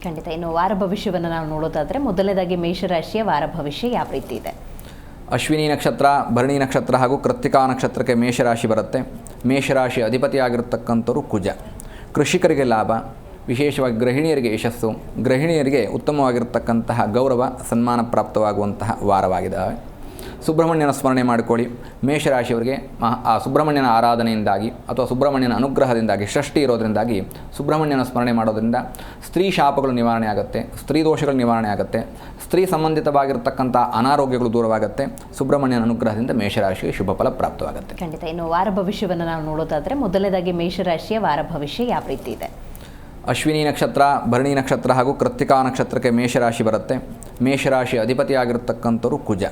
ಖಂಡಿತ. ಇನ್ನು ವಾರ ಭವಿಷ್ಯವನ್ನು ನಾವು ನೋಡೋದಾದರೆ ಮೊದಲನೇದಾಗಿ ಮೇಷರಾಶಿಯ ವಾರ ಭವಿಷ್ಯ ಯಾವ ರೀತಿ ಇದೆ? ಅಶ್ವಿನಿ ನಕ್ಷತ್ರ, ಭರಣಿ ನಕ್ಷತ್ರ ಹಾಗೂ ಕೃತ್ತಿಕಾ ನಕ್ಷತ್ರಕ್ಕೆ ಮೇಷರಾಶಿ ಬರುತ್ತೆ. ಮೇಷರಾಶಿ ಅಧಿಪತಿಯಾಗಿರ್ತಕ್ಕಂಥವ್ರು ಕುಜ. ಕೃಷಿಕರಿಗೆ ಲಾಭ, ವಿಶೇಷವಾಗಿ ಗೃಹಿಣಿಯರಿಗೆ ಯಶಸ್ಸು, ಗೃಹಿಣಿಯರಿಗೆ ಉತ್ತಮವಾಗಿರ್ತಕ್ಕಂತಹ ಗೌರವ ಸನ್ಮಾನ ಪ್ರಾಪ್ತವಾಗುವಂತಹ ವಾರವಾಗಿದೆ. ಸುಬ್ರಹ್ಮಣ್ಯನ ಸ್ಮರಣೆ ಮಾಡಿಕೊಳ್ಳಿ. ಮೇಷರಾಶಿಯವರಿಗೆ ಆ ಸುಬ್ರಹ್ಮಣ್ಯನ ಆರಾಧನೆಯಿಂದಾಗಿ ಅಥವಾ ಸುಬ್ರಹ್ಮಣ್ಯನ ಅನುಗ್ರಹದಿಂದಾಗಿ, ಷಷ್ಠಿ ಇರೋದರಿಂದಾಗಿ ಸುಬ್ರಹ್ಮಣ್ಯನ ಸ್ಮರಣೆ ಮಾಡೋದ್ರಿಂದ ಸ್ತ್ರೀ ಶಾಪಗಳು ನಿವಾರಣೆ ಆಗುತ್ತೆ, ಸ್ತ್ರೀ ದೋಷಗಳು ನಿವಾರಣೆ ಆಗುತ್ತೆ, ಸ್ತ್ರೀ ಸಂಬಂಧಿತವಾಗಿರ್ತಕ್ಕಂಥ ಅನಾರೋಗ್ಯಗಳು ದೂರವಾಗುತ್ತೆ. ಸುಬ್ರಹ್ಮಣ್ಯನ ಅನುಗ್ರಹದಿಂದ ಮೇಷರಾಶಿಗೆ ಶುಭ ಫಲ ಪ್ರಾಪ್ತವಾಗುತ್ತೆ. ಖಂಡಿತ. ಇನ್ನು ವಾರ ಭವಿಷ್ಯವನ್ನು ನಾವು ನೋಡೋದಾದರೆ ಮೊದಲನೇದಾಗಿ ಮೇಷರಾಶಿಯ ವಾರ ಭವಿಷ್ಯ ಯಾವ ರೀತಿ ಇದೆ? ಅಶ್ವಿನಿ ನಕ್ಷತ್ರ, ಭರಣಿ ನಕ್ಷತ್ರ ಹಾಗೂ ಕೃತ್ತಿಕಾ ನಕ್ಷತ್ರಕ್ಕೆ ಮೇಷರಾಶಿ ಬರುತ್ತೆ. ಮೇಷರಾಶಿ ಅಧಿಪತಿಯಾಗಿರ್ತಕ್ಕಂಥವ್ರು ಕುಜ.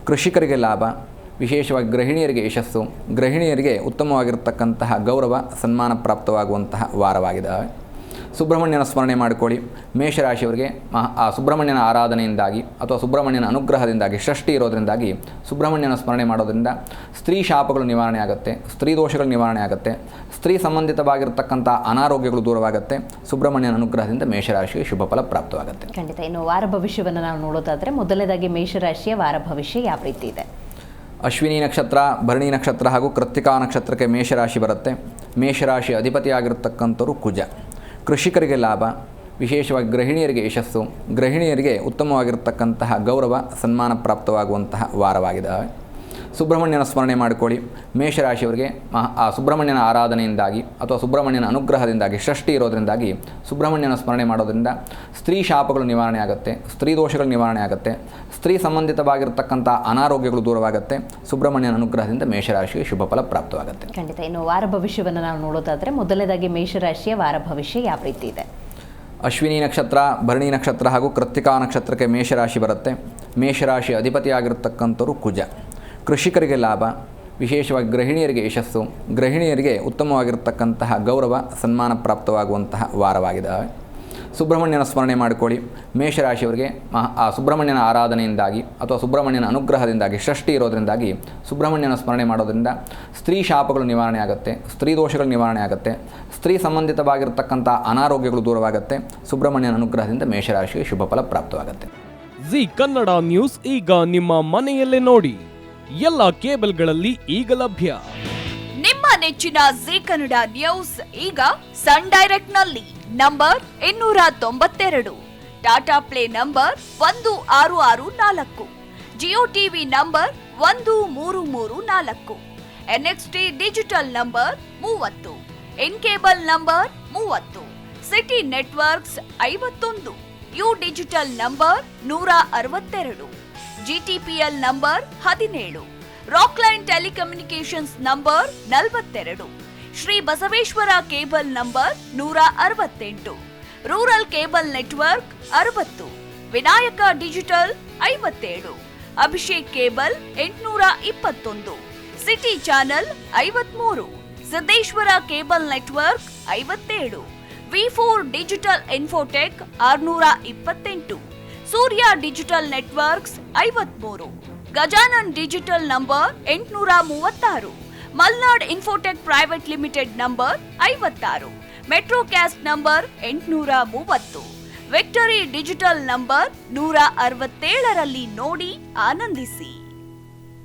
ಕೃಷಿಕರಿಗೆ ಲಾಭ, ವಿಶೇಷವಾಗಿ ಗೃಹಿಣಿಯರಿಗೆ ಯಶಸ್ಸು, ಗೃಹಿಣಿಯರಿಗೆ ಉತ್ತಮವಾಗಿರ್ತಕ್ಕಂತಹ ಗೌರವ ಸನ್ಮಾನ ಪ್ರಾಪ್ತವಾಗುವಂತಹ ವಾರವಾಗಿದೆ. ಸುಬ್ರಹ್ಮಣ್ಯನ ಸ್ಮರಣೆ ಮಾಡಿಕೊಳ್ಳಿ. ಮೇಷರಾಶಿಯವರಿಗೆ ಆ ಸುಬ್ರಹ್ಮಣ್ಯನ ಆರಾಧನೆಯಿಂದಾಗಿ ಅಥವಾ ಸುಬ್ರಹ್ಮಣ್ಯನ ಅನುಗ್ರಹದಿಂದಾಗಿ, ಷಷ್ಠಿ ಇರೋದರಿಂದಾಗಿ ಸುಬ್ರಹ್ಮಣ್ಯನ ಸ್ಮರಣೆ ಮಾಡೋದ್ರಿಂದ ಸ್ತ್ರೀ ಶಾಪಗಳು ನಿವಾರಣೆ ಆಗುತ್ತೆ, ಸ್ತ್ರೀ ದೋಷಗಳು ನಿವಾರಣೆ ಆಗುತ್ತೆ, ಸ್ತ್ರೀ ಸಂಬಂಧಿತವಾಗಿರ್ತಕ್ಕಂಥ ಅನಾರೋಗ್ಯಗಳು ದೂರವಾಗುತ್ತೆ. ಸುಬ್ರಹ್ಮಣ್ಯನ ಅನುಗ್ರಹದಿಂದ ಮೇಷರಾಶಿಗೆ ಶುಭ ಫಲ ಪ್ರಾಪ್ತವಾಗುತ್ತೆ. ಖಂಡಿತ. ಇನ್ನು ವಾರ ಭವಿಷ್ಯವನ್ನು ನಾವು ನೋಡೋದಾದರೆ ಮೊದಲನೇದಾಗಿ ಮೇಷರಾಶಿಯ ವಾರ ಭವಿಷ್ಯ ಯಾವ ರೀತಿ ಇದೆ? ಅಶ್ವಿನಿ ನಕ್ಷತ್ರ, ಭರಣಿ ನಕ್ಷತ್ರ ಹಾಗೂ ಕೃತ್ತಿಕಾ ನಕ್ಷತ್ರಕ್ಕೆ ಮೇಷರಾಶಿ ಬರುತ್ತೆ. ಮೇಷರಾಶಿ ಅಧಿಪತಿಯಾಗಿರ್ತಕ್ಕಂಥವ್ರು ಕುಜ. ಕೃಷಿಕರಿಗೆ ಲಾಭ, ವಿಶೇಷವಾಗಿ ಗೃಹಿಣಿಯರಿಗೆ ಯಶಸ್ಸು, ಗೃಹಿಣಿಯರಿಗೆ ಉತ್ತಮವಾಗಿರ್ತಕ್ಕಂತಹ ಗೌರವ ಸನ್ಮಾನ ಪ್ರಾಪ್ತವಾಗುವಂತಹ ವಾರವಾಗಿದೆ. ಸುಬ್ರಹ್ಮಣ್ಯನ ಸ್ಮರಣೆ ಮಾಡಿಕೊಳ್ಳಿ. ಮೇಷರಾಶಿಯವರಿಗೆ ಆ ಸುಬ್ರಹ್ಮಣ್ಯನ ಆರಾಧನೆಯಿಂದಾಗಿ ಅಥವಾ ಸುಬ್ರಹ್ಮಣ್ಯನ ಅನುಗ್ರಹದಿಂದಾಗಿ, ಷಷ್ಠಿ ಇರೋದರಿಂದಾಗಿ ಸುಬ್ರಹ್ಮಣ್ಯನ ಸ್ಮರಣೆ ಮಾಡೋದ್ರಿಂದ ಸ್ತ್ರೀ ಶಾಪಗಳು ನಿವಾರಣೆ ಆಗುತ್ತೆ, ಸ್ತ್ರೀ ದೋಷಗಳು ನಿವಾರಣೆ ಆಗುತ್ತೆ, ಸ್ತ್ರೀ ಸಂಬಂಧಿತವಾಗಿರ್ತಕ್ಕಂಥ ಅನಾರೋಗ್ಯಗಳು ದೂರವಾಗುತ್ತೆ. ಸುಬ್ರಹ್ಮಣ್ಯನ ಅನುಗ್ರಹದಿಂದ ಮೇಷರಾಶಿಗೆ ಶುಭ ಫಲ ಪ್ರಾಪ್ತವಾಗುತ್ತೆ. ಖಂಡಿತ. ಇನ್ನು ವಾರ ಭವಿಷ್ಯವನ್ನು ನಾವು ನೋಡೋದಾದರೆ ಮೊದಲನೇದಾಗಿ ಮೇಷರಾಶಿಯ ವಾರ ಭವಿಷ್ಯ ಯಾವ ರೀತಿ ಇದೆ? ಅಶ್ವಿನಿ ನಕ್ಷತ್ರ, ಭರಣಿ ನಕ್ಷತ್ರ ಹಾಗೂ ಕೃತ್ತಿಕಾ ನಕ್ಷತ್ರಕ್ಕೆ ಮೇಷರಾಶಿ ಬರುತ್ತೆ. ಮೇಷರಾಶಿ ಅಧಿಪತಿಯಾಗಿರ್ತಕ್ಕಂಥವ್ರು ಕುಜ. ಕೃಷಿಕರಿಗೆ ಲಾಭ, ವಿಶೇಷವಾಗಿ ಗೃಹಿಣಿಯರಿಗೆ ಯಶಸ್ಸು, ಗೃಹಿಣಿಯರಿಗೆ ಉತ್ತಮವಾಗಿರ್ತಕ್ಕಂತಹ ಗೌರವ ಸನ್ಮಾನ ಪ್ರಾಪ್ತವಾಗುವಂತಹ ವಾರವಾಗಿದೆ. ಸುಬ್ರಹ್ಮಣ್ಯನ ಸ್ಮರಣೆ ಮಾಡಿಕೊಳ್ಳಿ. ಮೇಷರಾಶಿಯವರಿಗೆ ಆ ಸುಬ್ರಹ್ಮಣ್ಯನ ಆರಾಧನೆಯಿಂದಾಗಿ ಅಥವಾ ಸುಬ್ರಹ್ಮಣ್ಯನ ಅನುಗ್ರಹದಿಂದಾಗಿ, ಷಷ್ಠಿ ಇರೋದರಿಂದಾಗಿ ಸುಬ್ರಹ್ಮಣ್ಯನ ಸ್ಮರಣೆ ಮಾಡೋದ್ರಿಂದ ಸ್ತ್ರೀ ಶಾಪಗಳು ನಿವಾರಣೆ ಆಗುತ್ತೆ, ಸ್ತ್ರೀ ದೋಷಗಳು ನಿವಾರಣೆ ಆಗುತ್ತೆ, ಸ್ತ್ರೀ ಸಂಬಂಧಿತವಾಗಿರ್ತಕ್ಕಂಥ ಅನಾರೋಗ್ಯಗಳು ದೂರವಾಗುತ್ತೆ. ಸುಬ್ರಹ್ಮಣ್ಯನ ಅನುಗ್ರಹದಿಂದ ಮೇಷರಾಶಿಗೆ ಶುಭ ಫಲ ಪ್ರಾಪ್ತವಾಗುತ್ತೆ. ಜಿ ಕನ್ನಡ ನ್ಯೂಸ್ ಈಗ ನಿಮ್ಮ ಮನೆಯಲ್ಲೇ ನೋಡಿ. ಎಲ್ಲ ಕೇಬಲ್ಗಳಲ್ಲಿ ಈಗ ಲಭ್ಯ. ನಿಮ್ಮ ನೆಚ್ಚಿನ ಜಿ ಕನ್ನಡ ನ್ಯೂಸ್ ಈಗ ಸನ್ ಡೈರೆಕ್ಟ್ ನಲ್ಲಿ number 292, Tata Play number 1664, Jio TV number 1334, NXT digital number 30, in cable number 30, city networks 51, U digital number 162, GTPL number 17, Rockline telecommunications number 42, Shri Basaveshwara cable number 168, rural cable network 60, Vinayaka digital 57, Abhishek cable 821, city channel 53, Siddeshwara cable network 57, ವಿ4 digital infotech 628, Surya digital networks 53, Gajanan digital number 836, Malnad infotech private limited number 56, Metrocast number 830, Victory digital number 167ರಲ್ಲಿ ನೋಡಿ ಆನಂದಿಸಿ.